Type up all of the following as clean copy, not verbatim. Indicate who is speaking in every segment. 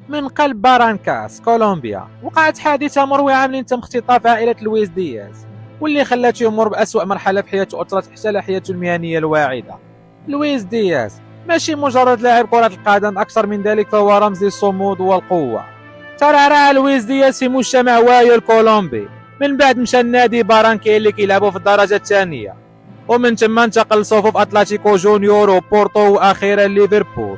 Speaker 1: من قلب بارانكاس كولومبيا وقعت حادثة مروعة من تم اختطاف عائلة لويس دياز، واللي خلاته يمر بأسوأ مرحلة في حياته وأثرت حتى على حياته المهنية الواعدة. لويس دياز ماشي مجرد لاعب كرة القدم، أكثر من ذلك فهو رمز للصمود والقوة. ترعرع لويس دياز في مجتمع وايو الكولومبي، من بعد مشى النادي بارانكي اللي كيلعبوا في الدرجة الثانية، ومن ثم انتقل لصفوف أتلتيكو جونيور وبورتو وأخيرا ليفربول.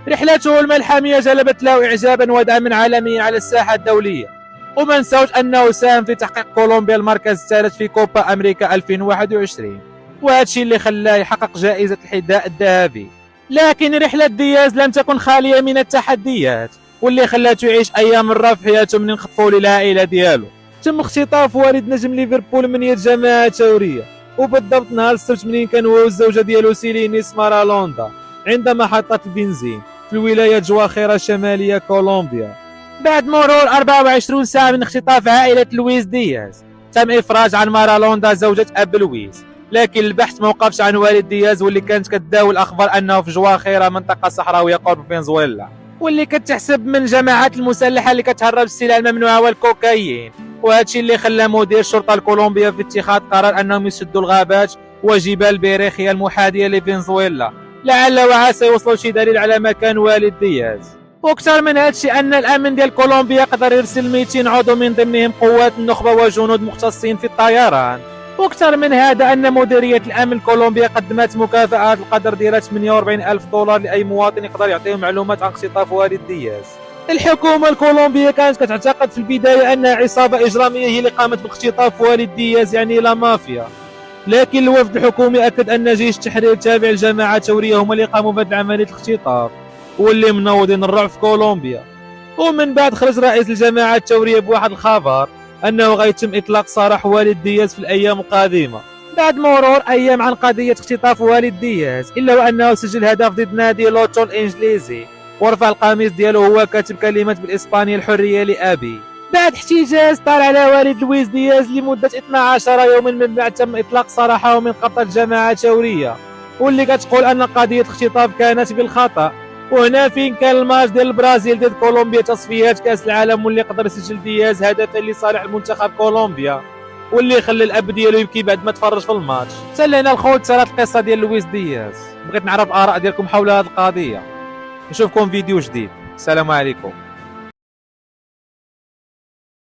Speaker 1: رحلته الملحمية جلبت له إعجابا ودعما عالميا على الساحة الدولية، وما نساوش أنه ساهم في تحقيق كولومبيا المركز الثالث في كوبا أمريكا 2021، وهذا الشيء اللي خلاه يحقق جائزة الحذاء الذهبي. لكن رحلة دياز لم تكن خالية من التحديات، واللي خلاته يعيش أيام الرفع حياته من انخطفوا للعائلة ديالو. تم اختطاف والد نجم ليفربول من يد جماعة ثورية، وبالضبط نهار السبت منين كان هو والزوجة ديالو سيلينيس مارالوندا عند محطة البنزين في الولاية جواخيرة شمالية كولومبيا. بعد مرور 24 ساعة من اختطاف عائلة لويس دياز، تم إفراج عن مارالوندا زوجة أب لويس، لكن البحث موقفش عن والد دياز، واللي كانت كتداول الأخبار أنه في جواخيرة منطقة صحراوية قرب فنزويلا، واللي كتحسب من جماعات المسلحة اللي كتهرب السلع الممنوعة والكوكايين. وهذا الشيء اللي خلى مدير الشرطة الكولومبية في اتخاذ قرار أنهم يسدوا الغابات وجبال بيريخيا المحاذية لفنزويلا، لعل وعسى يوصلوا شي دليل على مكان والد دياز. واكثر من هذا الشيء ان الامن ديال كولومبيا قدر يرسل 200 عضو من ضمنهم قوات النخبه وجنود مختصين في الطيران. واكثر من هذا ان مديريه الامن كولومبيا قدمت مكافآت القدر ديال 48,000 دولار لاي مواطن يقدر يعطيهم معلومات عن اختطاف والد دياز. الحكومه الكولومبيه كانت كتعتقد في البدايه انها عصابه اجراميه هي اللي قامت باختطاف والد دياز، يعني لا مافيا، لكن الوفد الحكومي اكد ان جيش التحرير تابع للجماعه الثوريه هم اللي قاموا بهذه عمليه الاختطاف واللي منوضين الرعب في كولومبيا. ومن بعد خرج رئيس الجماعه الثوريه بواحد الخبر انه غيتم اطلاق سراح والد دياز في الايام القادمه بعد مرور ايام عن قضيه اختطاف والد دياز، الا وانه سجل هدف ضد نادي لوتو الانجليزي ورفع القميص ديالو وهو كاتب كلمات بالاسبانيه الحريه لابي. بعد احتجاج طال على والد لويس دياز لمده 12 يوما، من بعد تم اطلاق سراحه من قبضه الجماعه الثوريه، واللي كتقول ان قضيه اختطاف كانت بالخطا. وهنا فين كان الماتش ديال البرازيل ضد كولومبيا تصفيات كاس العالم، واللي قدر يسجل دياز هدفا لصالح المنتخب كولومبيا، واللي خلى الاب ديالو يبكي بعد ما تفرج في الماتش. حتى لهنا الخوت صارت القصه ديال لويس دياز. بغيت نعرف اراء ديالكم حول هذه القضيه. نشوفكم فيديو جديد. السلام عليكم.